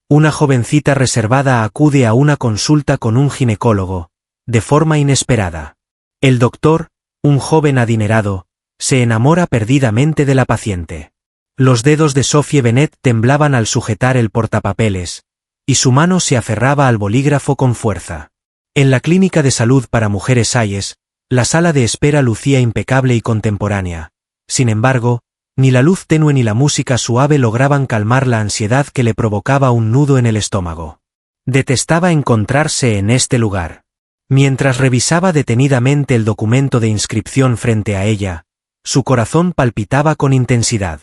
Una jovencita reservada acude a una consulta con un ginecólogo, de forma inesperada. El doctor, un joven adinerado, se enamora perdidamente de la paciente. Los dedos de Sophie Bennett temblaban al sujetar el portapapeles, y su mano se aferraba al bolígrafo con fuerza. En la clínica de salud para mujeres Hayes, la sala de espera lucía impecable y contemporánea. Sin embargo, ni la luz tenue ni la música suave lograban calmar la ansiedad que le provocaba un nudo en el estómago. Detestaba encontrarse en este lugar. Mientras revisaba detenidamente el documento de inscripción frente a ella, su corazón palpitaba con intensidad.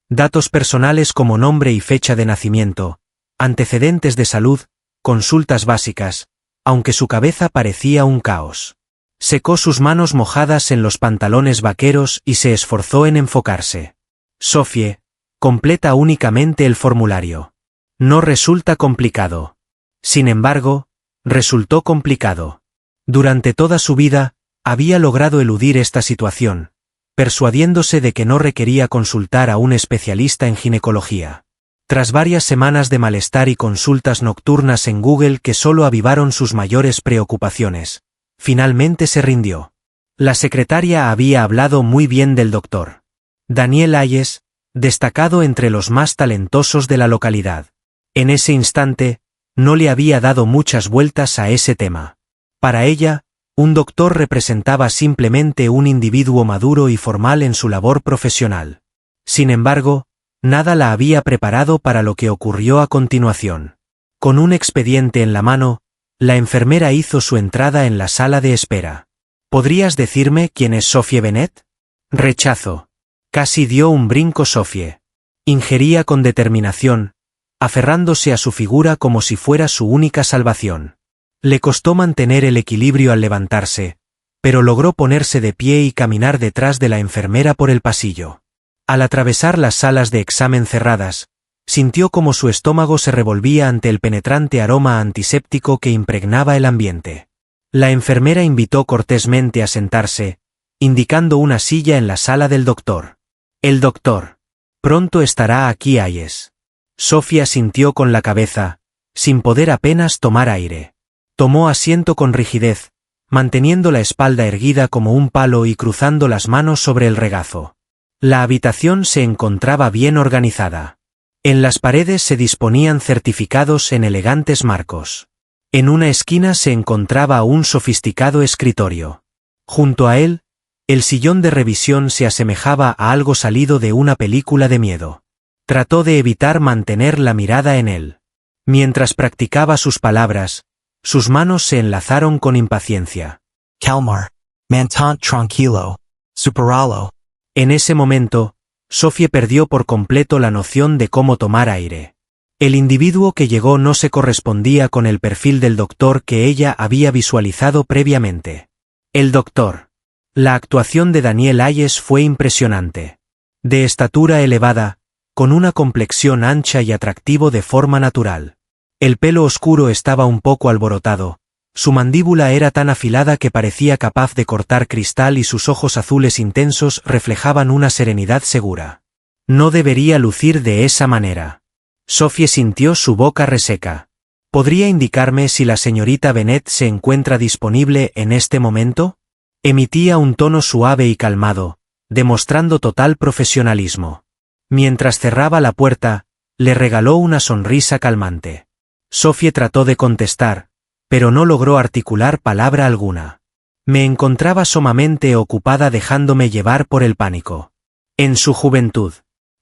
Datos personales como nombre y fecha de nacimiento, antecedentes de salud, consultas básicas, aunque su cabeza parecía un caos. Secó sus manos mojadas en los pantalones vaqueros y se esforzó en enfocarse. Sophie, completa únicamente el formulario. No resulta complicado. Sin embargo, resultó complicado. Durante toda su vida, había logrado eludir esta situación, persuadiéndose de que no requería consultar a un especialista en ginecología. Tras varias semanas de malestar y consultas nocturnas en Google que solo avivaron sus mayores preocupaciones, finalmente se rindió. La secretaria había hablado muy bien del doctor Daniel Hayes, destacado entre los más talentosos de la localidad. En ese instante, no le había dado muchas vueltas a ese tema. Para ella, un doctor representaba simplemente un individuo maduro y formal en su labor profesional. Sin embargo, nada la había preparado para lo que ocurrió a continuación. Con un expediente en la mano, la enfermera hizo su entrada en la sala de espera. ¿Podrías decirme quién es Sophie Bennett? Rechazo. Casi dio un brinco Sophie. Ingería con determinación, aferrándose a su figura como si fuera su única salvación. Le costó mantener el equilibrio al levantarse, pero logró ponerse de pie y caminar detrás de la enfermera por el pasillo. Al atravesar las salas de examen cerradas, sintió como su estómago se revolvía ante el penetrante aroma antiséptico que impregnaba el ambiente. La enfermera invitó cortésmente a sentarse, indicando una silla en la sala del doctor. El doctor. Pronto estará aquí Hayes. Sophie asintió con la cabeza, sin poder apenas tomar aire. Tomó asiento con rigidez, manteniendo la espalda erguida como un palo y cruzando las manos sobre el regazo. La habitación se encontraba bien organizada. En las paredes se disponían certificados en elegantes marcos. En una esquina se encontraba un sofisticado escritorio. Junto a él, el sillón de revisión se asemejaba a algo salido de una película de miedo. Trató de evitar mantener la mirada en él. Mientras practicaba sus palabras, sus manos se enlazaron con impaciencia. Calmar, mantente tranquilo, superalo. En ese momento, Sophie perdió por completo la noción de cómo tomar aire. El individuo que llegó no se correspondía con el perfil del doctor que ella había visualizado previamente. El doctor. La actuación de Daniel Hayes fue impresionante. De estatura elevada, con una complexión ancha y atractivo de forma natural. El pelo oscuro estaba un poco alborotado, su mandíbula era tan afilada que parecía capaz de cortar cristal y sus ojos azules intensos reflejaban una serenidad segura. No debería lucir de esa manera. Sophie sintió su boca reseca. ¿Podría indicarme si la señorita Bennett se encuentra disponible en este momento? Emitía un tono suave y calmado, demostrando total profesionalismo. Mientras cerraba la puerta, le regaló una sonrisa calmante. Sophie trató de contestar, pero no logró articular palabra alguna. Me encontraba sumamente ocupada dejándome llevar por el pánico. En su juventud.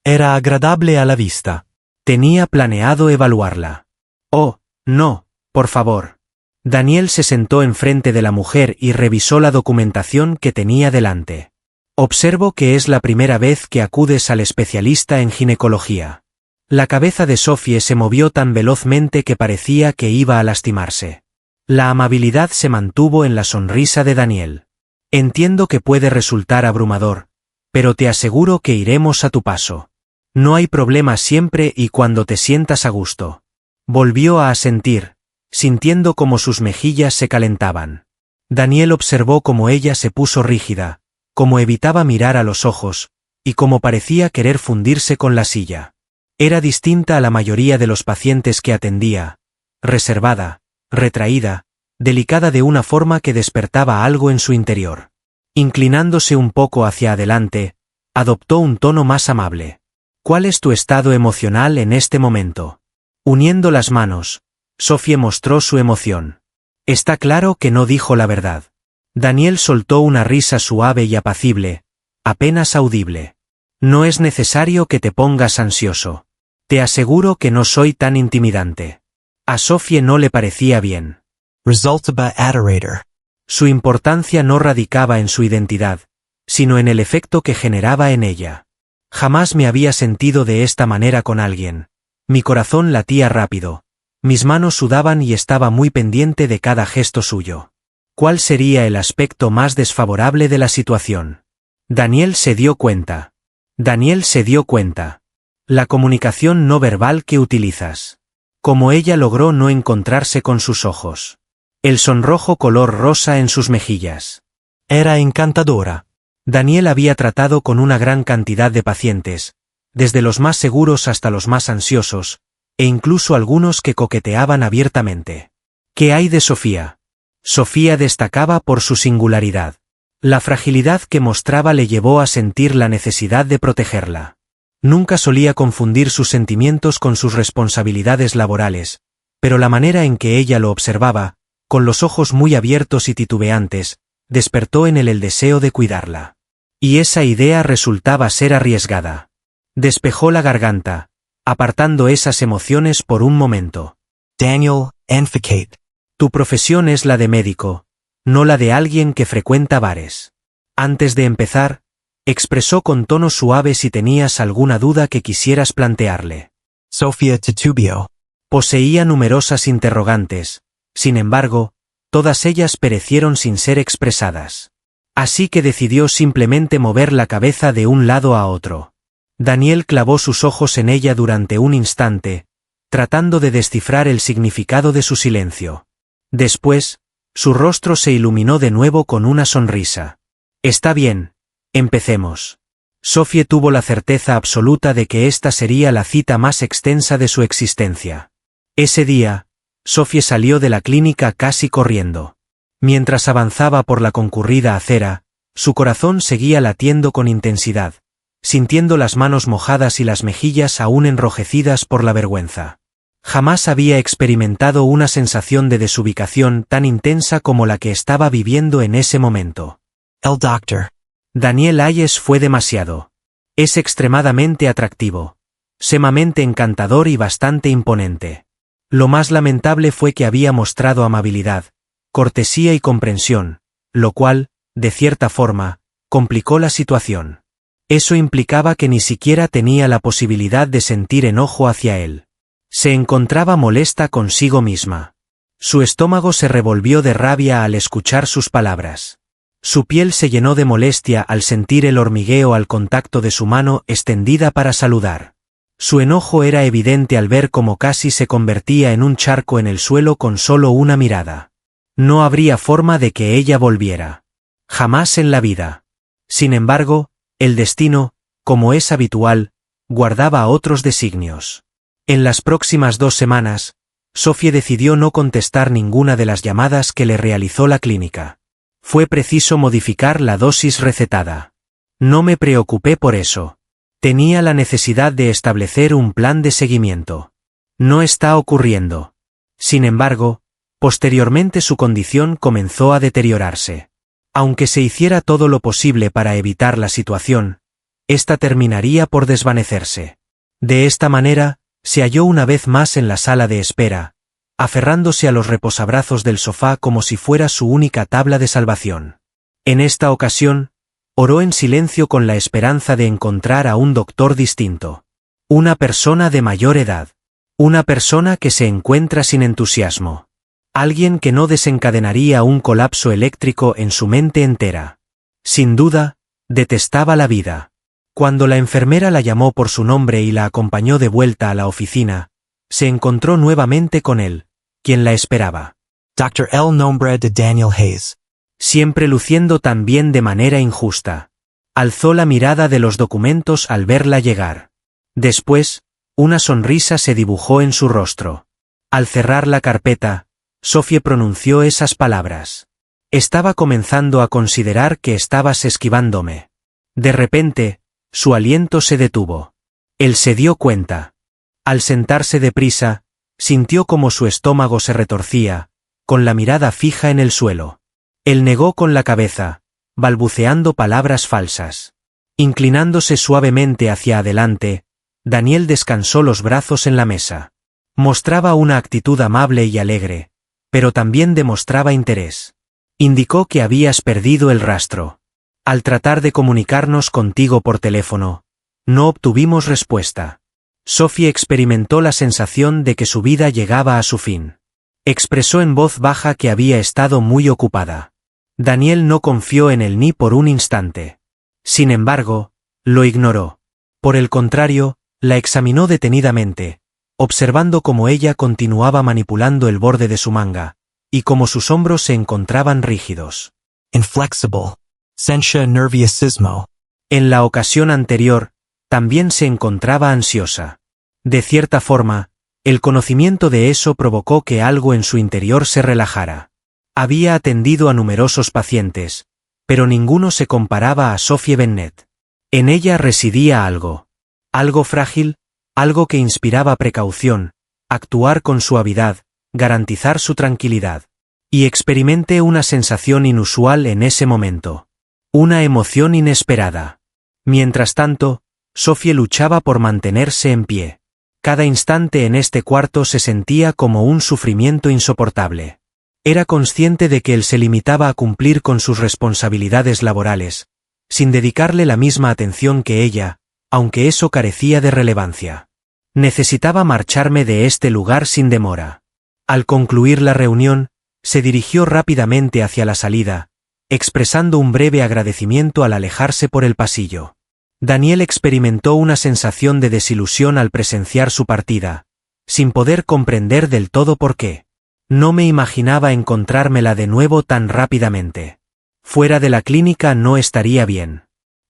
Era agradable a la vista. Tenía planeado evaluarla. Oh, no, por favor. Daniel se sentó enfrente de la mujer y revisó la documentación que tenía delante. Observo que es la primera vez que acudes al especialista en ginecología. La cabeza de Sophie se movió tan velozmente que parecía que iba a lastimarse. La amabilidad se mantuvo en la sonrisa de Daniel. Entiendo que puede resultar abrumador, pero te aseguro que iremos a tu paso. No hay problema siempre y cuando te sientas a gusto. Volvió a asentir, sintiendo como sus mejillas se calentaban. Daniel observó cómo ella se puso rígida, cómo evitaba mirar a los ojos, y cómo parecía querer fundirse con la silla. Era distinta a la mayoría de los pacientes que atendía, reservada, retraída, delicada de una forma que despertaba algo en su interior. Inclinándose un poco hacia adelante, adoptó un tono más amable. ¿Cuál es tu estado emocional en este momento? Uniendo las manos, Sophie mostró su emoción. Está claro que no dijo la verdad. Daniel soltó una risa suave y apacible, apenas audible. No es necesario que te pongas ansioso. Te aseguro que no soy tan intimidante. A Sophie no le parecía bien. Resultaba adorator. Su importancia no radicaba en su identidad, sino en el efecto que generaba en ella. Jamás me había sentido de esta manera con alguien. Mi corazón latía rápido. Mis manos sudaban y estaba muy pendiente de cada gesto suyo. ¿Cuál sería el aspecto más desfavorable de la situación? Daniel se dio cuenta. La comunicación no verbal que utilizas. Como ella logró no encontrarse con sus ojos. El sonrojo color rosa en sus mejillas. Era encantadora. Daniel había tratado con una gran cantidad de pacientes, desde los más seguros hasta los más ansiosos, e incluso algunos que coqueteaban abiertamente. ¿Qué hay de Sofía? Sofía destacaba por su singularidad. La fragilidad que mostraba le llevó a sentir la necesidad de protegerla. Nunca solía confundir sus sentimientos con sus responsabilidades laborales, pero la manera en que ella lo observaba, con los ojos muy abiertos y titubeantes, despertó en él el deseo de cuidarla. Y esa idea resultaba ser arriesgada. Despejó la garganta, apartando esas emociones por un momento. Daniel, Enficate. Tu profesión es la de médico, no la de alguien que frecuenta bares. Antes de empezar, expresó con tono suave si tenías alguna duda que quisieras plantearle. Sophia titubio. Poseía numerosas interrogantes, sin embargo, todas ellas perecieron sin ser expresadas. Así que decidió simplemente mover la cabeza de un lado a otro. Daniel clavó sus ojos en ella durante un instante, tratando de descifrar el significado de su silencio. Después, su rostro se iluminó de nuevo con una sonrisa. Está bien, empecemos. Sophie tuvo la certeza absoluta de que esta sería la cita más extensa de su existencia. Ese día, Sophie salió de la clínica casi corriendo. Mientras avanzaba por la concurrida acera, su corazón seguía latiendo con intensidad, sintiendo las manos mojadas y las mejillas aún enrojecidas por la vergüenza. Jamás había experimentado una sensación de desubicación tan intensa como la que estaba viviendo en ese momento. El doctor. Daniel Hayes fue demasiado. Es extremadamente atractivo, sumamente encantador y bastante imponente. Lo más lamentable fue que había mostrado amabilidad, cortesía y comprensión, lo cual, de cierta forma, complicó la situación. Eso implicaba que ni siquiera tenía la posibilidad de sentir enojo hacia él. Se encontraba molesta consigo misma. Su estómago se revolvió de rabia al escuchar sus palabras. Su piel se llenó de molestia al sentir el hormigueo al contacto de su mano extendida para saludar. Su enojo era evidente al ver cómo casi se convertía en un charco en el suelo con solo una mirada. No habría forma de que ella volviera. Jamás en la vida. Sin embargo, el destino, como es habitual, guardaba otros designios. En las próximas 2 semanas, Sophie decidió no contestar ninguna de las llamadas que le realizó la clínica. Fue preciso modificar la dosis recetada. No me preocupé por eso. Tenía la necesidad de establecer un plan de seguimiento. No está ocurriendo. Sin embargo, posteriormente su condición comenzó a deteriorarse. Aunque se hiciera todo lo posible para evitar la situación, esta terminaría por desvanecerse. De esta manera, se halló una vez más en la sala de espera, aferrándose a los reposabrazos del sofá como si fuera su única tabla de salvación. En esta ocasión, oró en silencio con la esperanza de encontrar a un doctor distinto. Una persona de mayor edad. Una persona que se encuentra sin entusiasmo. Alguien que no desencadenaría un colapso eléctrico en su mente entera. Sin duda, detestaba la vida. Cuando la enfermera la llamó por su nombre y la acompañó de vuelta a la oficina, se encontró nuevamente con él, quien la esperaba. Dr. El nombre de Daniel Hayes. Siempre luciendo tan bien de manera injusta. Alzó la mirada de los documentos al verla llegar. Después, Una sonrisa se dibujó en su rostro. Al cerrar la carpeta, Sophie pronunció esas palabras. Estaba comenzando a considerar que estabas esquivándome. De repente, su aliento se detuvo. Él se dio cuenta. Al sentarse deprisa, sintió como su estómago se retorcía, con la mirada fija en el suelo. Él negó con la cabeza, balbuceando palabras falsas. Inclinándose suavemente hacia adelante, Daniel descansó los brazos en la mesa. Mostraba una actitud amable y alegre, pero también demostraba interés. Indicó que habías perdido el rastro. Al tratar de comunicarnos contigo por teléfono, no obtuvimos respuesta. Sophie experimentó la sensación de que su vida llegaba a su fin. Expresó en voz baja que había estado muy ocupada. Daniel no confió en él ni por un instante. Sin embargo, lo ignoró. Por el contrario, la examinó detenidamente, observando cómo ella continuaba manipulando el borde de su manga, y cómo sus hombros se encontraban rígidos. Inflexible. Sentia nerviosismo. En la ocasión anterior, también se encontraba ansiosa. De cierta forma, el conocimiento de eso provocó que algo en su interior se relajara. Había atendido a numerosos pacientes, pero ninguno se comparaba a Sophie Bennett. En ella residía algo. Algo frágil, algo que inspiraba precaución, actuar con suavidad, garantizar su tranquilidad. Y experimenté una sensación inusual en ese momento. Una emoción inesperada. Mientras tanto, Sophie luchaba por mantenerse en pie. Cada instante en este cuarto se sentía como un sufrimiento insoportable. Era consciente de que él se limitaba a cumplir con sus responsabilidades laborales, sin dedicarle la misma atención que ella, aunque eso carecía de relevancia. Necesitaba marcharme de este lugar sin demora. Al concluir la reunión, se dirigió rápidamente hacia la salida, expresando un breve agradecimiento al alejarse por el pasillo. Daniel experimentó una sensación de desilusión al presenciar su partida, sin poder comprender del todo por qué. No me imaginaba encontrármela de nuevo tan rápidamente. Fuera de la clínica no estaría bien.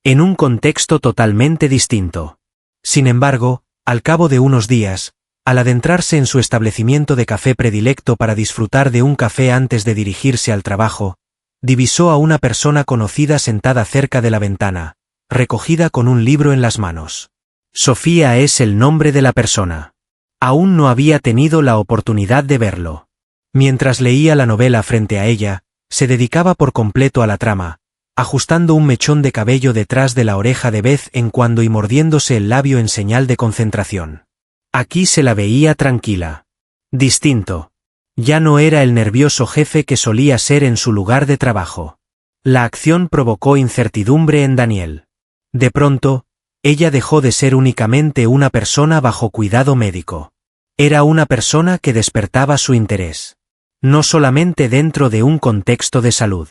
En un contexto totalmente distinto. Sin embargo, al cabo de unos días, al adentrarse en su establecimiento de café predilecto para disfrutar de un café antes de dirigirse al trabajo, divisó a una persona conocida sentada cerca de la ventana, recogida con un libro en las manos. Sofía es el nombre de la persona. Aún no había tenido la oportunidad de verlo. Mientras leía la novela frente a ella, se dedicaba por completo a la trama, ajustando un mechón de cabello detrás de la oreja de vez en cuando y mordiéndose el labio en señal de concentración. Aquí se la veía tranquila. Distinto. Ya no era el nervioso jefe que solía ser en su lugar de trabajo. La acción provocó incertidumbre en Daniel. De pronto, ella dejó de ser únicamente una persona bajo cuidado médico. Era una persona que despertaba su interés. No solamente dentro de un contexto de salud.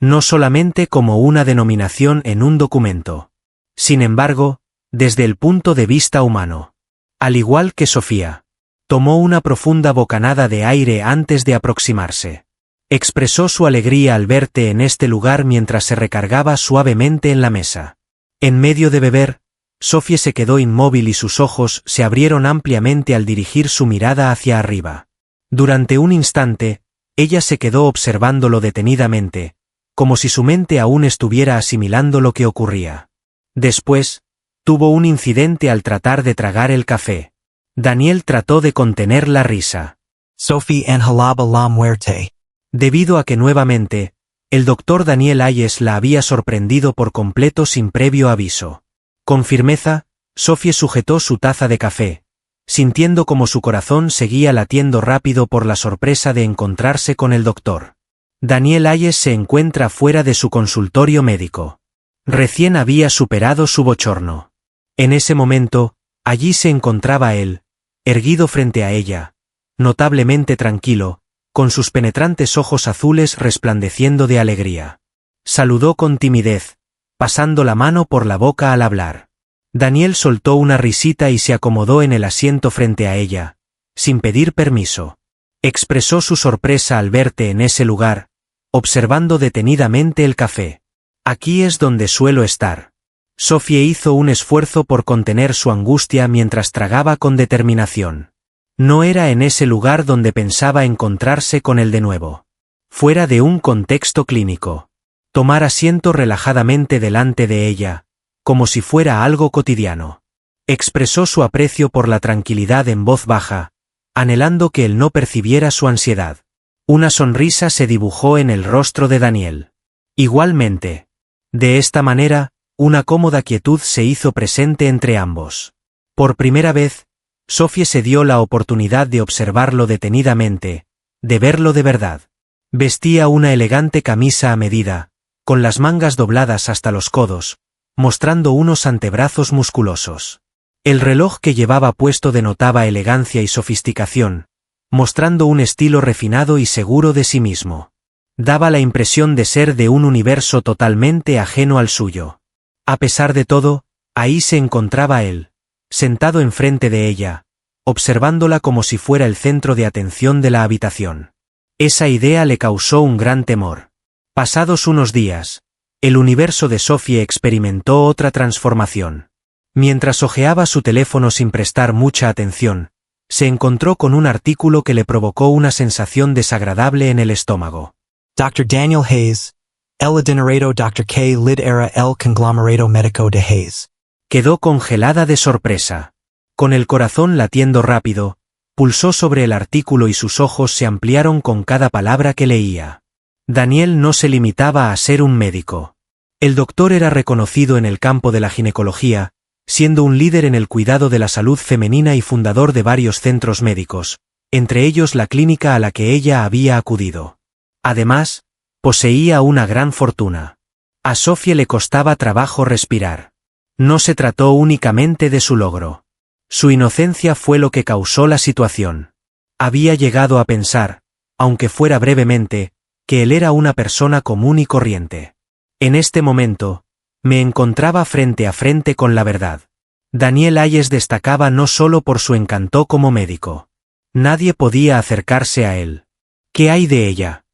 No solamente como una denominación en un documento. Sin embargo, desde el punto de vista humano. Al igual que Sofía. Tomó una profunda bocanada de aire antes de aproximarse. Expresó su alegría al verte en este lugar mientras se recargaba suavemente en la mesa. En medio de beber, Sophie se quedó inmóvil y sus ojos se abrieron ampliamente al dirigir su mirada hacia arriba. Durante un instante, ella se quedó observándolo detenidamente, como si su mente aún estuviera asimilando lo que ocurría. Después, tuvo un incidente al tratar de tragar el café. Daniel trató de contener la risa. Sophie inhalaba la muerte. Debido a que nuevamente, el doctor Daniel Hayes la había sorprendido por completo sin previo aviso. Con firmeza, Sophie sujetó su taza de café, sintiendo como su corazón seguía latiendo rápido por la sorpresa de encontrarse con el doctor. Daniel Hayes se encuentra fuera de su consultorio médico. Recién había superado su bochorno. En ese momento, allí se encontraba él, erguido frente a ella, notablemente tranquilo, con sus penetrantes ojos azules resplandeciendo de alegría. Saludó con timidez, pasando la mano por la boca al hablar. Daniel soltó una risita y se acomodó en el asiento frente a ella, sin pedir permiso. Expresó su sorpresa al verte en ese lugar, observando detenidamente el café. Aquí es donde suelo estar. Sophie hizo un esfuerzo por contener su angustia mientras tragaba con determinación. No era en ese lugar donde pensaba encontrarse con él de nuevo. Fuera de un contexto clínico. Tomar asiento relajadamente delante de ella, como si fuera algo cotidiano. Expresó su aprecio por la tranquilidad en voz baja, anhelando que él no percibiera su ansiedad. Una sonrisa se dibujó en el rostro de Daniel. Igualmente. De esta manera, una cómoda quietud se hizo presente entre ambos. Por primera vez, Sophie se dio la oportunidad de observarlo detenidamente, de verlo de verdad. Vestía una elegante camisa a medida, con las mangas dobladas hasta los codos, mostrando unos antebrazos musculosos. El reloj que llevaba puesto denotaba elegancia y sofisticación, mostrando un estilo refinado y seguro de sí mismo. Daba la impresión de ser de un universo totalmente ajeno al suyo. A pesar de todo, ahí se encontraba él, sentado enfrente de ella, observándola como si fuera el centro de atención de la habitación. Esa idea le causó un gran temor. Pasados unos días, el universo de Sophie experimentó otra transformación. Mientras hojeaba su teléfono sin prestar mucha atención, se encontró con un artículo que le provocó una sensación desagradable en el estómago. Dr. Daniel Hayes, el adinerato Dr. K. Lid era el conglomerado médico de Hayes. Quedó congelada de sorpresa. Con el corazón latiendo rápido, pulsó sobre el artículo y sus ojos se ampliaron con cada palabra que leía. Daniel no se limitaba a ser un médico. El doctor era reconocido en el campo de la ginecología, siendo un líder en el cuidado de la salud femenina y fundador de varios centros médicos, entre ellos la clínica a la que ella había acudido. Además, poseía una gran fortuna. A Sophie le costaba trabajo respirar. No se trató únicamente de su logro. Su inocencia fue lo que causó la situación. Había llegado a pensar, aunque fuera brevemente, que él era una persona común y corriente. En este momento, me encontraba frente a frente con la verdad. Daniel Hayes destacaba no solo por su encanto como médico. Nadie podía acercarse a él. ¿Qué hay de ella?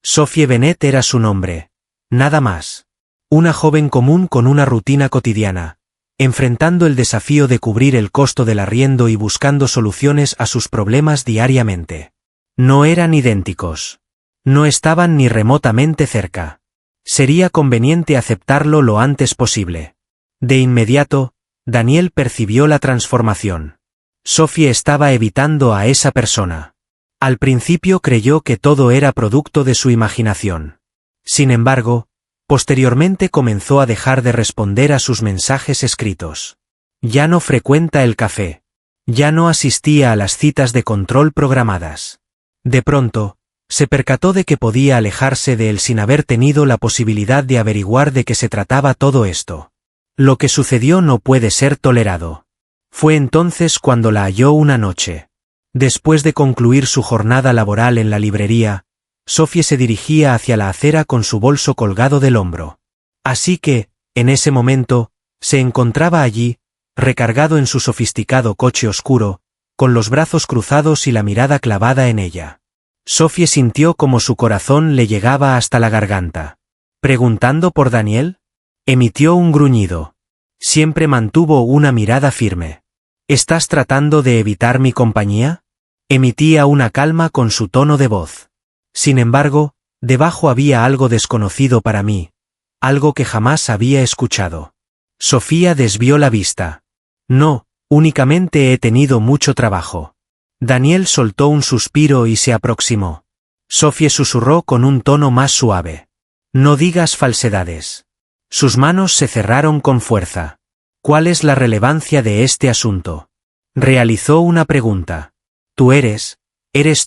Sophie Bennett era su nombre. Nada más. Una joven común con una rutina cotidiana, enfrentando el desafío de cubrir el costo del arriendo y buscando soluciones a sus problemas diariamente. No eran idénticos. No estaban ni remotamente cerca. Sería conveniente aceptarlo lo antes posible. De inmediato, Daniel percibió la transformación. Sophie estaba evitando a esa persona. Al principio creyó que todo era producto de su imaginación. Sin embargo, posteriormente comenzó a dejar de responder a sus mensajes escritos. Ya no frecuenta el café. Ya no asistía a las citas de control programadas. De pronto, se percató de que podía alejarse de él sin haber tenido la posibilidad de averiguar de qué se trataba todo esto. Lo que sucedió no puede ser tolerado. Fue entonces cuando la halló una noche. Después de concluir su jornada laboral en la librería, Sophie se dirigía hacia la acera con su bolso colgado del hombro. Así que, en ese momento, se encontraba allí, recargado en su sofisticado coche oscuro, con los brazos cruzados y la mirada clavada en ella. Sophie sintió como su corazón le llegaba hasta la garganta. ¿Preguntando por Daniel? Emitió un gruñido. Siempre mantuvo una mirada firme. ¿Estás tratando de evitar mi compañía? Emitía una calma con su tono de voz. Sin embargo, debajo había algo desconocido para mí, algo que jamás había escuchado. Sofía desvió la vista. No, únicamente he tenido mucho trabajo. Daniel soltó un suspiro y se aproximó. Sophie susurró con un tono más suave. No digas falsedades. Sus manos se cerraron con fuerza. ¿Cuál es la relevancia de este asunto? Realizó una pregunta. Tú eres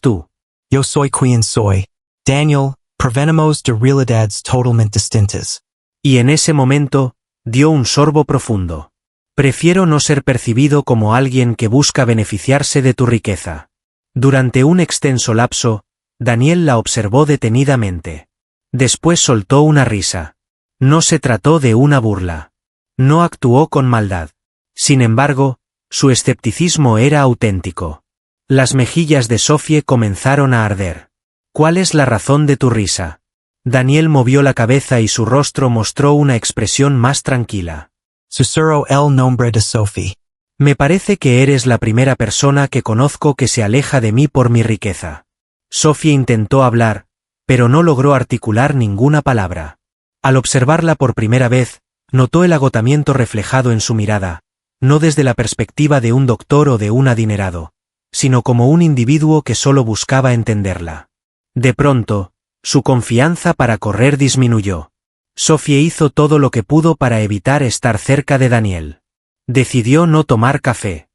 tú. Yo soy quien soy. Daniel, provenimos de realidades totalmente distintas. Y en ese momento, dio un sorbo profundo. Prefiero no ser percibido como alguien que busca beneficiarse de tu riqueza. Durante un extenso lapso, Daniel la observó detenidamente. Después soltó una risa. No se trató de una burla. No actuó con maldad. Sin embargo, su escepticismo era auténtico. Las mejillas de Sophie comenzaron a arder. ¿Cuál es la razón de tu risa? Daniel movió la cabeza y su rostro mostró una expresión más tranquila. Susurró el nombre de Sophie. Me parece que eres la primera persona que conozco que se aleja de mí por mi riqueza. Sophie intentó hablar, pero no logró articular ninguna palabra. Al observarla por primera vez, notó el agotamiento reflejado en su mirada, no desde la perspectiva de un doctor o de un adinerado, sino como un individuo que solo buscaba entenderla. De pronto, su confianza para correr disminuyó. Sophie hizo todo lo que pudo para evitar estar cerca de Daniel. Decidió no tomar café.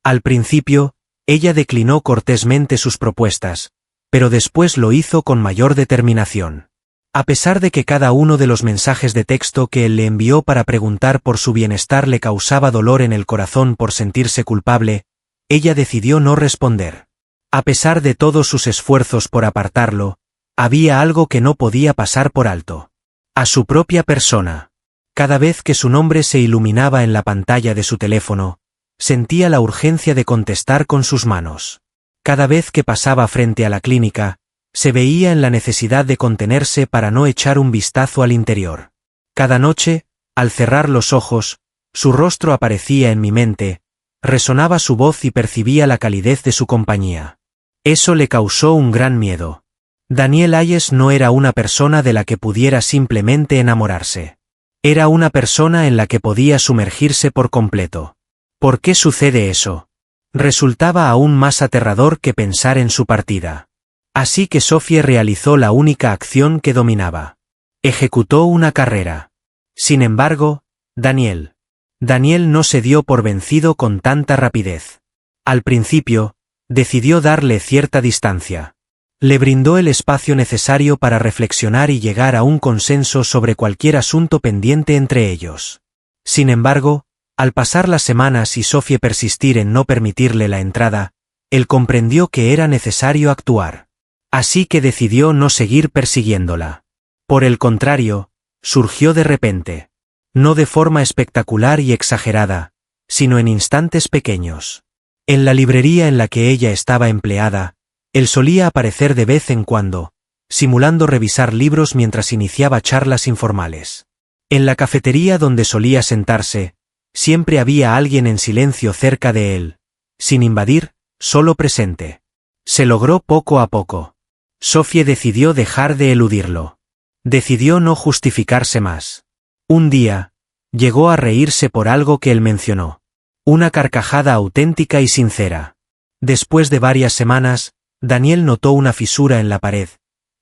Al principio, ella declinó cortésmente sus propuestas, pero después lo hizo con mayor determinación. A pesar de que cada uno de los mensajes de texto que él le envió para preguntar por su bienestar le causaba dolor en el corazón por sentirse culpable, ella decidió no responder. A pesar de todos sus esfuerzos por apartarlo, había algo que no podía pasar por alto. A su propia persona. Cada vez que su nombre se iluminaba en la pantalla de su teléfono, sentía la urgencia de contestar con sus manos. Cada vez que pasaba frente a la clínica, se veía en la necesidad de contenerse para no echar un vistazo al interior. Cada noche, al cerrar los ojos, su rostro aparecía en mi mente, resonaba su voz y percibía la calidez de su compañía. Eso le causó un gran miedo. Daniel Hayes no era una persona de la que pudiera simplemente enamorarse. Era una persona en la que podía sumergirse por completo. ¿Por qué sucede eso? Resultaba aún más aterrador que pensar en su partida. Así que Sophie realizó la única acción que dominaba. Ejecutó una carrera. Sin embargo, Daniel no se dio por vencido con tanta rapidez. Al principio, decidió darle cierta distancia. Le brindó el espacio necesario para reflexionar y llegar a un consenso sobre cualquier asunto pendiente entre ellos. Sin embargo, al pasar las semanas y Sophie persistir en no permitirle la entrada, él comprendió que era necesario actuar. Así que decidió no seguir persiguiéndola. Por el contrario, surgió de repente. No de forma espectacular y exagerada, sino en instantes pequeños. En la librería en la que ella estaba empleada, él solía aparecer de vez en cuando, simulando revisar libros mientras iniciaba charlas informales. En la cafetería donde solía sentarse, siempre había alguien en silencio cerca de él, sin invadir, solo presente. Se logró poco a poco. Sophie decidió dejar de eludirlo. Decidió no justificarse más. Un día, llegó a reírse por algo que él mencionó. Una carcajada auténtica y sincera. Después de varias semanas, Daniel notó una fisura en la pared,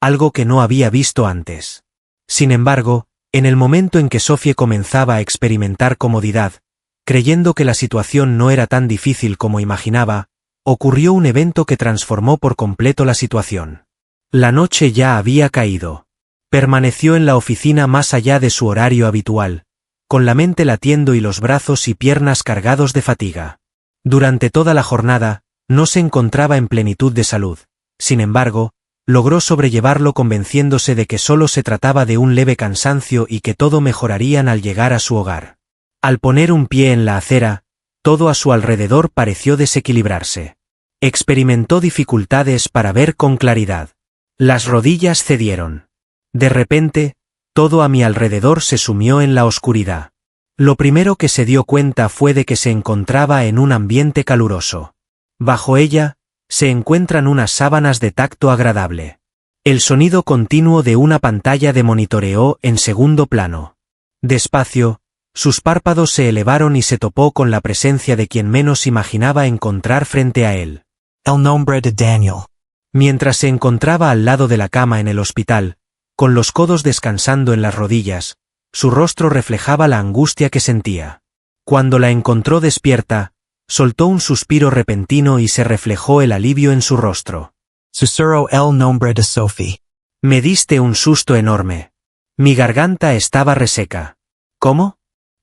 algo que no había visto antes. Sin embargo, en el momento en que Sophie comenzaba a experimentar comodidad, creyendo que la situación no era tan difícil como imaginaba, ocurrió un evento que transformó por completo la situación. La noche ya había caído. Permaneció en la oficina más allá de su horario habitual, con la mente latiendo y los brazos y piernas cargados de fatiga. Durante toda la jornada, no se encontraba en plenitud de salud. Sin embargo, logró sobrellevarlo convenciéndose de que solo se trataba de un leve cansancio y que todo mejorarían al llegar a su hogar. Al poner un pie en la acera, todo a su alrededor pareció desequilibrarse. Experimentó dificultades para ver con claridad. Las rodillas cedieron. De repente, todo a mi alrededor se sumió en la oscuridad. Lo primero que se dio cuenta fue de que se encontraba en un ambiente caluroso. Bajo ella, se encuentran unas sábanas de tacto agradable. El sonido continuo de una pantalla de monitoreo en segundo plano. Despacio, sus párpados se elevaron y se topó con la presencia de quien menos imaginaba encontrar frente a él. El nombre de Daniel. Mientras se encontraba al lado de la cama en el hospital, con los codos descansando en las rodillas, su rostro reflejaba la angustia que sentía. Cuando la encontró despierta, soltó un suspiro repentino y se reflejó el alivio en su rostro. Susurró el nombre de Sophie. Me diste un susto enorme. Mi garganta estaba reseca. ¿Cómo?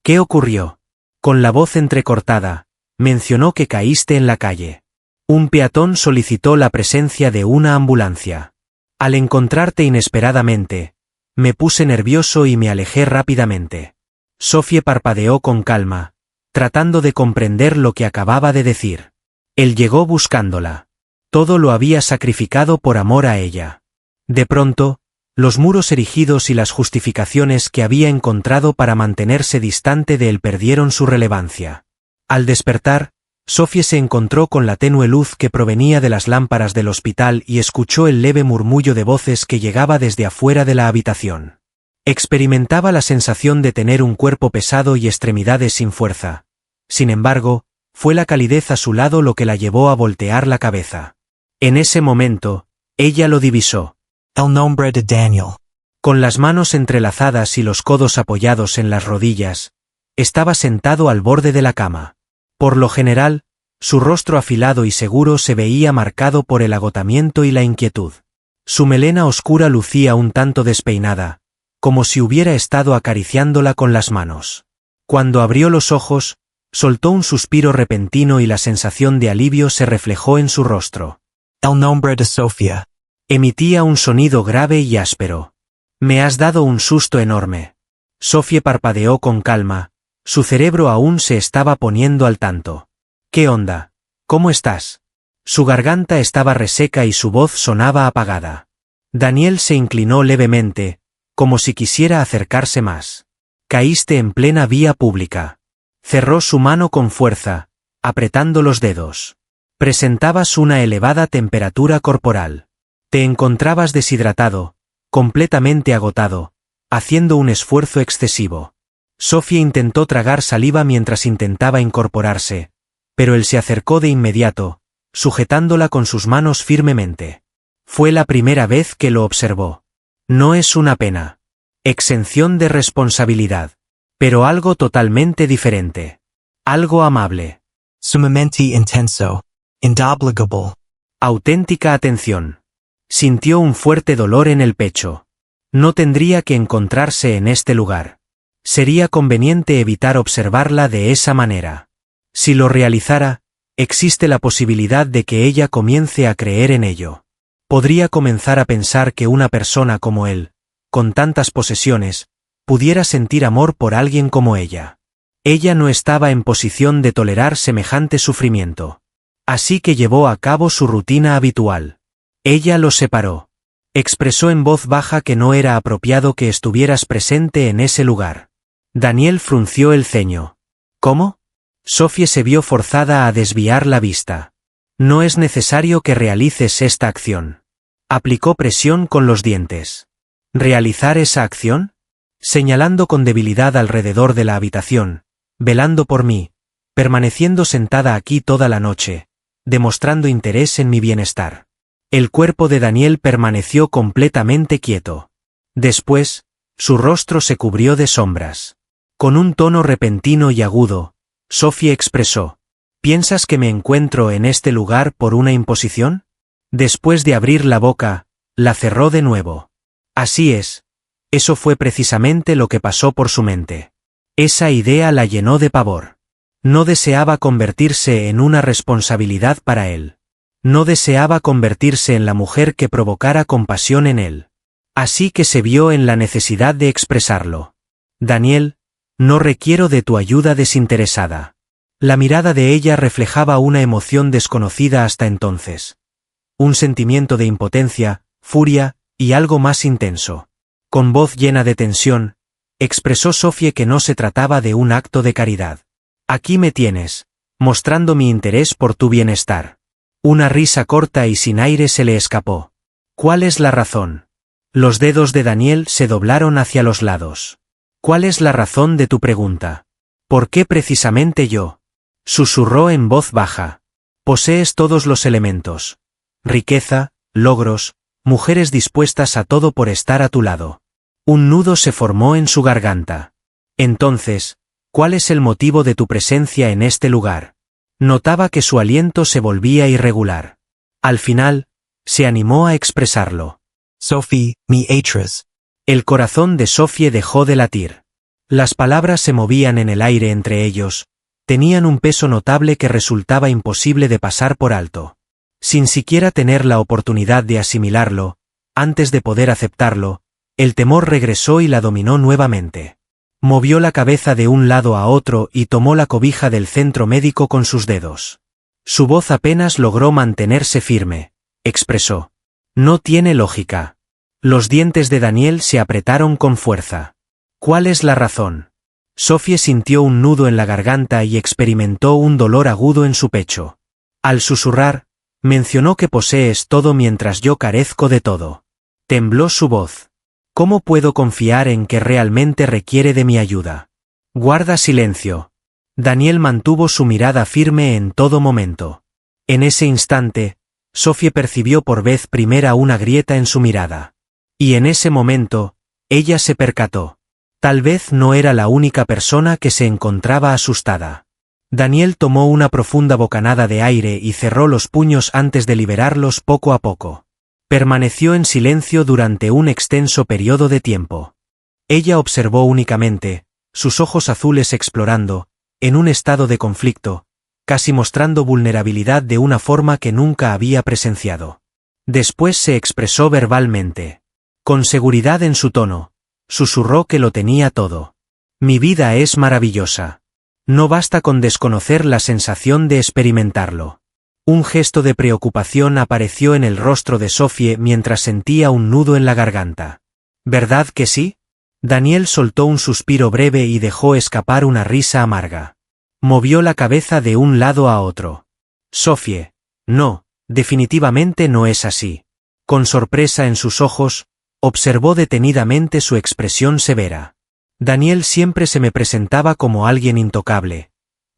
¿Qué ocurrió? Con la voz entrecortada, mencionó que caíste en la calle. Un peatón solicitó la presencia de una ambulancia. Al encontrarte inesperadamente, me puse nervioso y me alejé rápidamente. Sophie parpadeó con calma, tratando de comprender lo que acababa de decir. Él llegó buscándola. Todo lo había sacrificado por amor a ella. De pronto, Los muros erigidos y las justificaciones que había encontrado para mantenerse distante de él perdieron su relevancia. Al despertar, Sophie se encontró con la tenue luz que provenía de las lámparas del hospital y escuchó el leve murmullo de voces que llegaba desde afuera de la habitación. Experimentaba la sensación de tener un cuerpo pesado y extremidades sin fuerza. Sin embargo, fue la calidez a su lado lo que la llevó a voltear la cabeza. En ese momento, ella lo divisó. El nombre de Daniel. Con las manos entrelazadas y los codos apoyados en las rodillas, estaba sentado al borde de la cama. Por lo general, su rostro afilado y seguro se veía marcado por el agotamiento y la inquietud. Su melena oscura lucía un tanto despeinada, como si hubiera estado acariciándola con las manos. Cuando abrió los ojos, soltó un suspiro repentino y la sensación de alivio se reflejó en su rostro. El nombre de Sofía. Emitía un sonido grave y áspero. Me has dado un susto enorme. Sophie parpadeó con calma. Su cerebro aún se estaba poniendo al tanto. ¿Qué onda? ¿Cómo estás? Su garganta estaba reseca y su voz sonaba apagada. Daniel se inclinó levemente, como si quisiera acercarse más. Caíste en plena vía pública. Cerró su mano con fuerza, apretando los dedos. Presentabas una elevada temperatura corporal. Te encontrabas deshidratado, completamente agotado, haciendo un esfuerzo excesivo. Sophie intentó tragar saliva mientras intentaba incorporarse, pero él se acercó de inmediato, sujetándola con sus manos firmemente. Fue la primera vez que lo observó. No es una pena. Exención de responsabilidad. Pero algo totalmente diferente. Algo amable. Sumamente intenso. Inobligable. Auténtica atención. Sintió un fuerte dolor en el pecho. No tendría que encontrarse en este lugar. Sería conveniente evitar observarla de esa manera. Si lo realizara, existe la posibilidad de que ella comience a creer en ello. Podría comenzar a pensar que una persona como él, con tantas posesiones, pudiera sentir amor por alguien como ella. Ella no estaba en posición de tolerar semejante sufrimiento. Así que llevó a cabo su rutina habitual. Ella lo separó. Expresó en voz baja que no era apropiado que estuvieras presente en ese lugar. Daniel frunció el ceño. ¿Cómo? Sophie se vio forzada a desviar la vista. No es necesario que realices esta acción. Aplicó presión con los dientes. ¿Realizar esa acción? Señalando con debilidad alrededor de la habitación, velando por mí, permaneciendo sentada aquí toda la noche, demostrando interés en mi bienestar. El cuerpo de Daniel permaneció completamente quieto. Después, su rostro se cubrió de sombras. Con un tono repentino y agudo, Sophie expresó: ¿Piensas que me encuentro en este lugar por una imposición? Después de abrir la boca, la cerró de nuevo. Así es. Eso fue precisamente lo que pasó por su mente. Esa idea la llenó de pavor. No deseaba convertirse en una responsabilidad para él. No deseaba convertirse en la mujer que provocara compasión en él. Así que se vio en la necesidad de expresarlo. Daniel, no requiero de tu ayuda desinteresada. La mirada de ella reflejaba una emoción desconocida hasta entonces. Un sentimiento de impotencia, furia, y algo más intenso. Con voz llena de tensión, expresó Sophie que no se trataba de un acto de caridad. Aquí me tienes, mostrando mi interés por tu bienestar. Una risa corta y sin aire se le escapó. ¿Cuál es la razón? Los dedos de Daniel se doblaron hacia los lados. ¿Cuál es la razón de tu pregunta? ¿Por qué precisamente yo? Susurró en voz baja. Posees todos los elementos. Riqueza, logros, mujeres dispuestas a todo por estar a tu lado. Un nudo se formó en su garganta. Entonces, ¿cuál es el motivo de tu presencia en este lugar? Notaba que su aliento se volvía irregular. Al final, se animó a expresarlo. Sophie, mi actriz. El corazón de Sophie dejó de latir. Las palabras se movían en el aire entre ellos, tenían un peso notable que resultaba imposible de pasar por alto. Sin siquiera tener la oportunidad de asimilarlo, antes de poder aceptarlo, el temor regresó y la dominó nuevamente. Movió la cabeza de un lado a otro y tomó la cobija del centro médico con sus dedos. Su voz apenas logró mantenerse firme, expresó. No tiene lógica. Los dientes de Daniel se apretaron con fuerza. ¿Cuál es la razón? Sophie sintió un nudo en la garganta y experimentó un dolor agudo en su pecho. Al susurrar, mencionó que posees todo mientras yo carezco de todo. Tembló su voz. ¿Cómo puedo confiar en que realmente requiere de mi ayuda? Guarda silencio. Daniel mantuvo su mirada firme en todo momento. En ese instante, Sophie percibió por vez primera una grieta en su mirada. Y en ese momento, ella se percató. Tal vez no era la única persona que se encontraba asustada. Daniel tomó una profunda bocanada de aire y cerró los puños antes de liberarlos poco a poco. Permaneció en silencio durante un extenso periodo de tiempo. Ella observó únicamente, sus ojos azules explorando, en un estado de conflicto, casi mostrando vulnerabilidad de una forma que nunca había presenciado. Después se expresó verbalmente. Con seguridad en su tono, susurró que lo tenía todo. Mi vida es maravillosa. No basta con desconocer la sensación de experimentarlo. Un gesto de preocupación apareció en el rostro de Sophie mientras sentía un nudo en la garganta. ¿Verdad que sí? Daniel soltó un suspiro breve y dejó escapar una risa amarga. Movió la cabeza de un lado a otro. Sophie, no, definitivamente no es así. Con sorpresa en sus ojos, observó detenidamente su expresión severa. Daniel siempre se me presentaba como alguien intocable,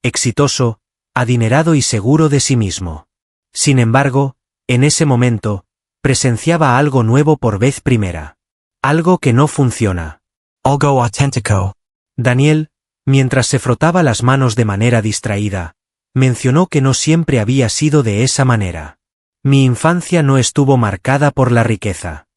exitoso, adinerado y seguro de sí mismo. Sin embargo, en ese momento, presenciaba algo nuevo por vez primera. Algo que no funciona. Algo auténtico. Daniel, mientras se frotaba las manos de manera distraída, mencionó que no siempre había sido de esa manera. Mi infancia no estuvo marcada por la riqueza.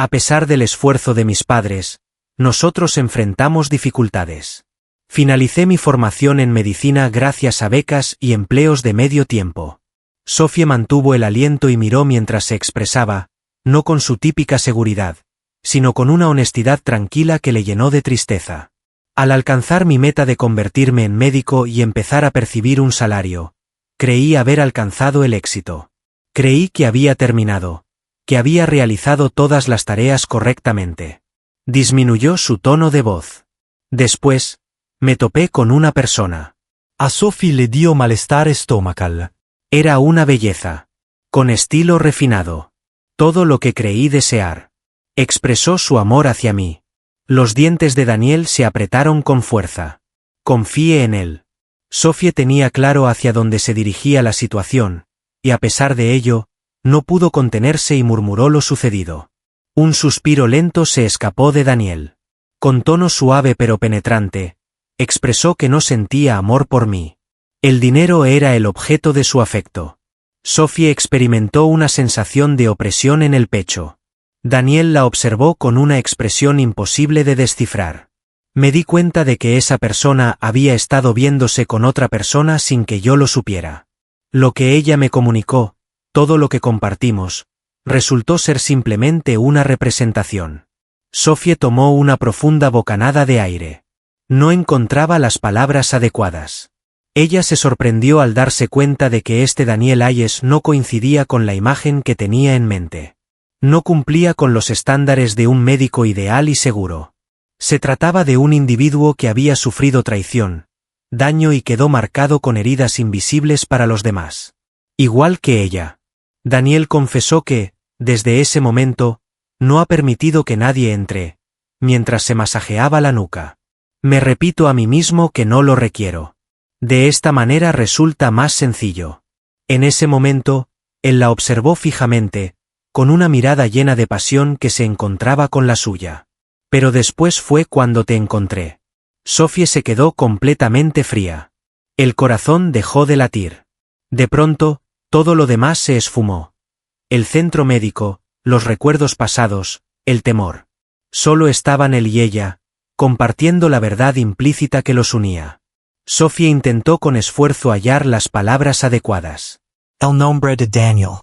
A pesar del esfuerzo de mis padres, nosotros enfrentamos dificultades. Finalicé mi formación en medicina gracias a becas y empleos de medio tiempo. Sophie mantuvo el aliento y miró mientras se expresaba, no con su típica seguridad, sino con una honestidad tranquila que le llenó de tristeza. Al alcanzar mi meta de convertirme en médico y empezar a percibir un salario, creí haber alcanzado el éxito. Creí que había terminado, que había realizado todas las tareas correctamente. Disminuyó su tono de voz. Después, me topé con una persona. A Sophie le dio malestar estomacal. Era una belleza. Con estilo refinado. Todo lo que creí desear. Expresó su amor hacia mí. Los dientes de Daniel se apretaron con fuerza. Confié en él. Sophie tenía claro hacia dónde se dirigía la situación, y a pesar de ello, no pudo contenerse y murmuró lo sucedido. Un suspiro lento se escapó de Daniel. Con tono suave pero penetrante, expresó que no sentía amor por mí. El dinero era el objeto de su afecto. Sophie experimentó una sensación de opresión en el pecho. Daniel la observó con una expresión imposible de descifrar. Me di cuenta de que esa persona había estado viéndose con otra persona sin que yo lo supiera. Lo que ella me comunicó, todo lo que compartimos, resultó ser simplemente una representación. Sophie tomó una profunda bocanada de aire. No encontraba las palabras adecuadas. Ella se sorprendió al darse cuenta de que este Daniel Hayes no coincidía con la imagen que tenía en mente. No cumplía con los estándares de un médico ideal y seguro. Se trataba de un individuo que había sufrido traición, daño y quedó marcado con heridas invisibles para los demás. Igual que ella. Daniel confesó que, desde ese momento, no ha permitido que nadie entre, mientras se masajeaba la nuca. Me repito a mí mismo que no lo requiero. De esta manera resulta más sencillo. En ese momento, él la observó fijamente, con una mirada llena de pasión que se encontraba con la suya. Pero después fue cuando te encontré. Sophie se quedó completamente fría. El corazón dejó de latir. De pronto, todo lo demás se esfumó. El centro médico, los recuerdos pasados, el temor. Solo estaban él y ella, compartiendo la verdad implícita que los unía. Sophie intentó con esfuerzo hallar las palabras adecuadas. El nombre de Daniel.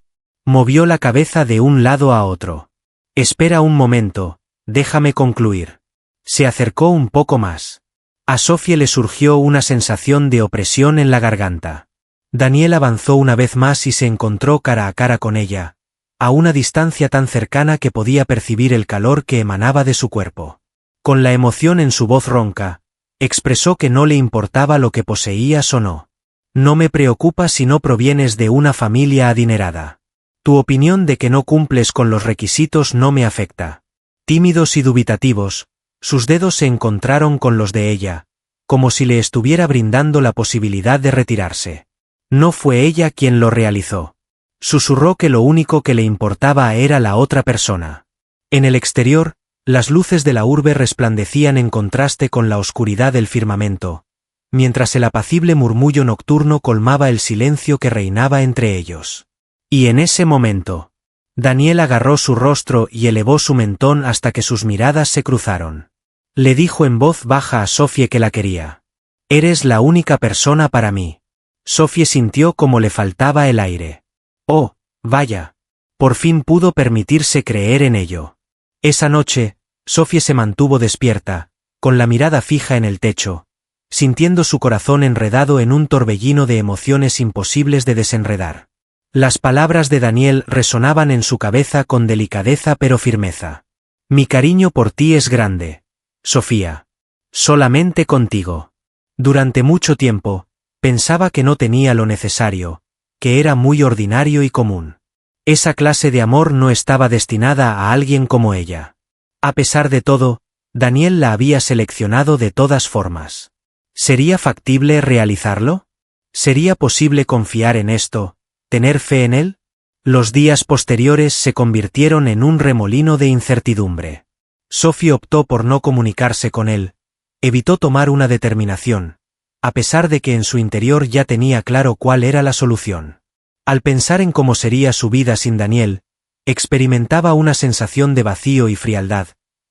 Movió la cabeza de un lado a otro. Espera un momento, déjame concluir. Se acercó un poco más. A Sophie le surgió una sensación de opresión en la garganta. Daniel avanzó una vez más y se encontró cara a cara con ella, a una distancia tan cercana que podía percibir el calor que emanaba de su cuerpo. Con la emoción en su voz ronca, expresó que no le importaba lo que poseías o no. No me preocupa si no provienes de una familia adinerada. Tu opinión de que no cumples con los requisitos no me afecta. Tímidos y dubitativos, sus dedos se encontraron con los de ella, como si le estuviera brindando la posibilidad de retirarse. No fue ella quien lo realizó. Susurró que lo único que le importaba era la otra persona. En el exterior, las luces de la urbe resplandecían en contraste con la oscuridad del firmamento, mientras el apacible murmullo nocturno colmaba el silencio que reinaba entre ellos. Y en ese momento, Daniel agarró su rostro y elevó su mentón hasta que sus miradas se cruzaron. Le dijo en voz baja a Sophie que la quería. «Eres la única persona para mí». Sophie sintió como le faltaba el aire. Oh, vaya. Por fin pudo permitirse creer en ello. Esa noche, Sophie se mantuvo despierta, con la mirada fija en el techo, sintiendo su corazón enredado en un torbellino de emociones imposibles de desenredar. Las palabras de Daniel resonaban en su cabeza con delicadeza pero firmeza. Mi cariño por ti es grande, Sofía. Solamente contigo. Durante mucho tiempo, pensaba que no tenía lo necesario, que era muy ordinario y común. Esa clase de amor no estaba destinada a alguien como ella. A pesar de todo, Daniel la había seleccionado de todas formas. ¿Sería factible realizarlo? ¿Sería posible confiar en esto, tener fe en él? Los días posteriores se convirtieron en un remolino de incertidumbre. Sophie optó por no comunicarse con él, evitó tomar una determinación, a pesar de que en su interior ya tenía claro cuál era la solución. Al pensar en cómo sería su vida sin Daniel, experimentaba una sensación de vacío y frialdad,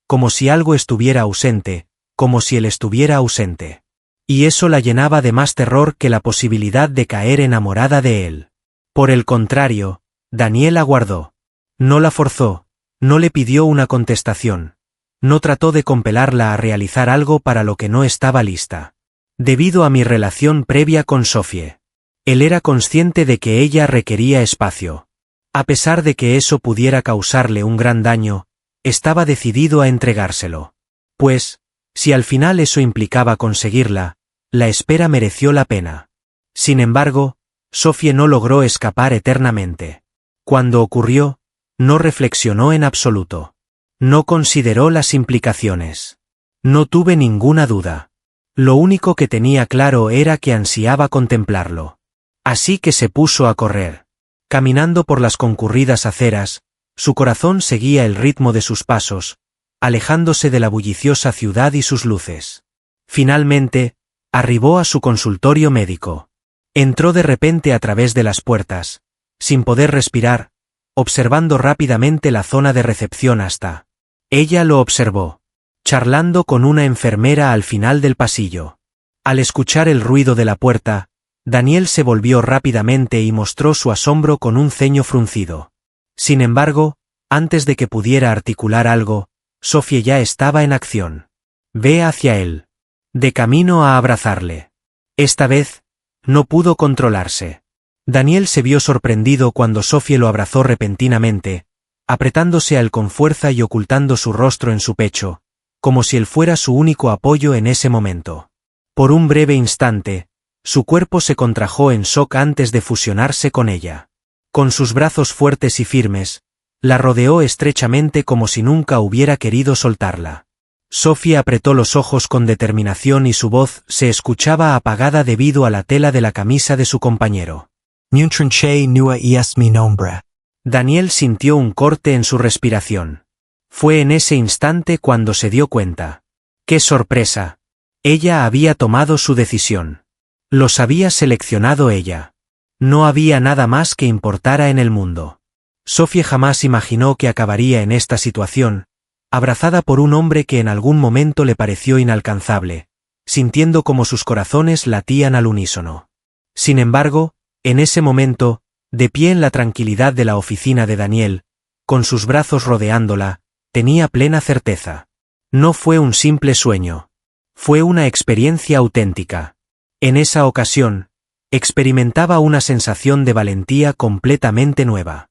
como si algo estuviera ausente, como si él estuviera ausente. Y eso la llenaba de más terror que la posibilidad de caer enamorada de él. Por el contrario, Daniel aguardó. No la forzó, no le pidió una contestación, no trató de compelarla a realizar algo para lo que no estaba lista. Debido a mi relación previa con Sophie, él era consciente de que ella requería espacio. A pesar de que eso pudiera causarle un gran daño, estaba decidido a entregárselo. Pues, si al final eso implicaba conseguirla, la espera mereció la pena. Sin embargo, Sophie no logró escapar eternamente. Cuando ocurrió, no reflexionó en absoluto. No consideró las implicaciones. No tuve ninguna duda. Lo único que tenía claro era que ansiaba contemplarlo. Así que se puso a correr. Caminando por las concurridas aceras, su corazón seguía el ritmo de sus pasos, alejándose de la bulliciosa ciudad y sus luces. Finalmente, arribó a su consultorio médico. Entró de repente a través de las puertas, sin poder respirar, observando rápidamente la zona de recepción hasta. Ella lo observó, charlando con una enfermera al final del pasillo. Al escuchar el ruido de la puerta, Daniel se volvió rápidamente y mostró su asombro con un ceño fruncido. Sin embargo, antes de que pudiera articular algo, Sophie ya estaba en acción. Ve hacia él. De camino a abrazarle. Esta vez, no pudo controlarse. Daniel se vio sorprendido cuando Sophie lo abrazó repentinamente, apretándose a él con fuerza y ocultando su rostro en su pecho, como si él fuera su único apoyo en ese momento. Por un breve instante, su cuerpo se contrajo en shock antes de fusionarse con ella. Con sus brazos fuertes y firmes, la rodeó estrechamente como si nunca hubiera querido soltarla. Sophie apretó los ojos con determinación y su voz se escuchaba apagada debido a la tela de la camisa de su compañero. Muntranche nua es mi nombre. Daniel sintió un corte en su respiración. Fue en ese instante cuando se dio cuenta. ¡Qué sorpresa! Ella había tomado su decisión. Los había seleccionado ella. No había nada más que importara en el mundo. Sophie jamás imaginó que acabaría en esta situación, abrazada por un hombre que en algún momento le pareció inalcanzable, sintiendo como sus corazones latían al unísono. Sin embargo, en ese momento, de pie en la tranquilidad de la oficina de Daniel, con sus brazos rodeándola, tenía plena certeza. No fue un simple sueño. Fue una experiencia auténtica. En esa ocasión, experimentaba una sensación de valentía completamente nueva.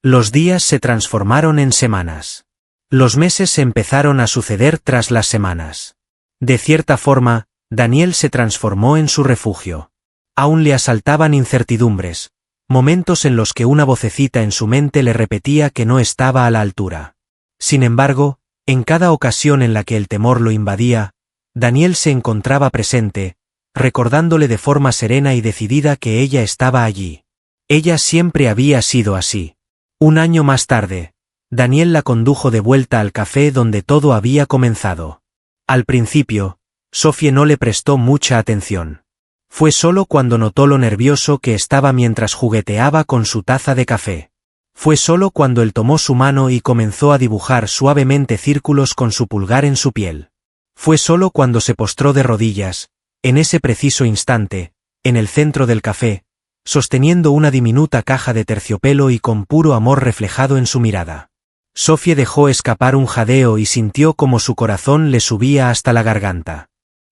Los días se transformaron en semanas. Los meses se empezaron a suceder tras las semanas. De cierta forma, Daniel se transformó en su refugio. Aún le asaltaban incertidumbres, momentos en los que una vocecita en su mente le repetía que no estaba a la altura. Sin embargo, en cada ocasión en la que el temor lo invadía, Daniel se encontraba presente, recordándole de forma serena y decidida que ella estaba allí. Ella siempre había sido así. Un año más tarde, Daniel la condujo de vuelta al café donde todo había comenzado. Al principio, Sophie no le prestó mucha atención. Fue solo cuando notó lo nervioso que estaba mientras jugueteaba con su taza de café. Fue solo cuando él tomó su mano y comenzó a dibujar suavemente círculos con su pulgar en su piel. Fue solo cuando se postró de rodillas, en ese preciso instante, en el centro del café, sosteniendo una diminuta caja de terciopelo y con puro amor reflejado en su mirada. Sophie dejó escapar un jadeo y sintió como su corazón le subía hasta la garganta.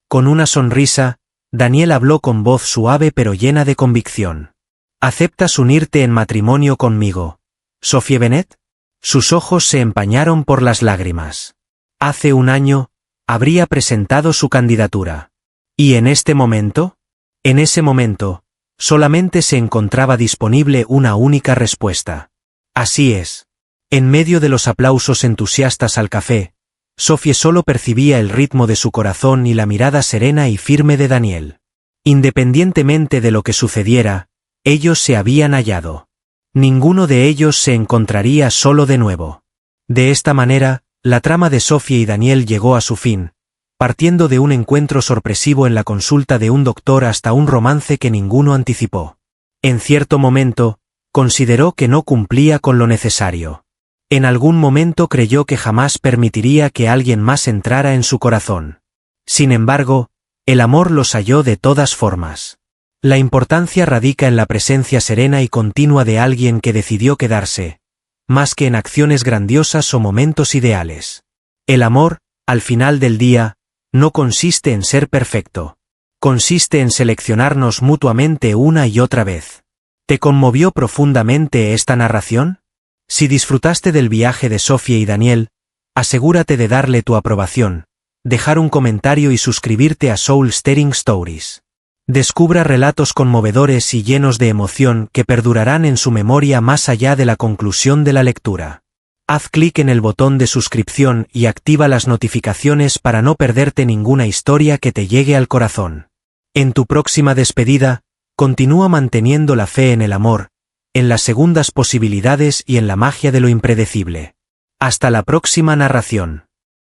Con una sonrisa, Daniel habló con voz suave pero llena de convicción. ¿Aceptas unirte en matrimonio conmigo, Sophie Bennett? Sus ojos se empañaron por las lágrimas. Hace un año, habría presentado su candidatura. ¿Y en este momento? En ese momento, solamente se encontraba disponible una única respuesta. Así es. En medio de los aplausos entusiastas al café, Sophie solo percibía el ritmo de su corazón y la mirada serena y firme de Daniel. Independientemente de lo que sucediera, ellos se habían hallado. Ninguno de ellos se encontraría solo de nuevo. De esta manera, la trama de Sophie y Daniel llegó a su fin, partiendo de un encuentro sorpresivo en la consulta de un doctor hasta un romance que ninguno anticipó. En cierto momento, consideró que no cumplía con lo necesario. En algún momento creyó que jamás permitiría que alguien más entrara en su corazón. Sin embargo, el amor los halló de todas formas. La importancia radica en la presencia serena y continua de alguien que decidió quedarse, más que en acciones grandiosas o momentos ideales. El amor, al final del día, no consiste en ser perfecto. Consiste en seleccionarnos mutuamente una y otra vez. ¿Te conmovió profundamente esta narración? Si disfrutaste del viaje de Sophie y Daniel, asegúrate de darle tu aprobación, dejar un comentario y suscribirte a Soul Stirring Stories. Descubra relatos conmovedores y llenos de emoción que perdurarán en su memoria más allá de la conclusión de la lectura. Haz clic en el botón de suscripción y activa las notificaciones para no perderte ninguna historia que te llegue al corazón. En tu próxima despedida, continúa manteniendo la fe en el amor, en las segundas posibilidades y en la magia de lo impredecible. Hasta la próxima narración.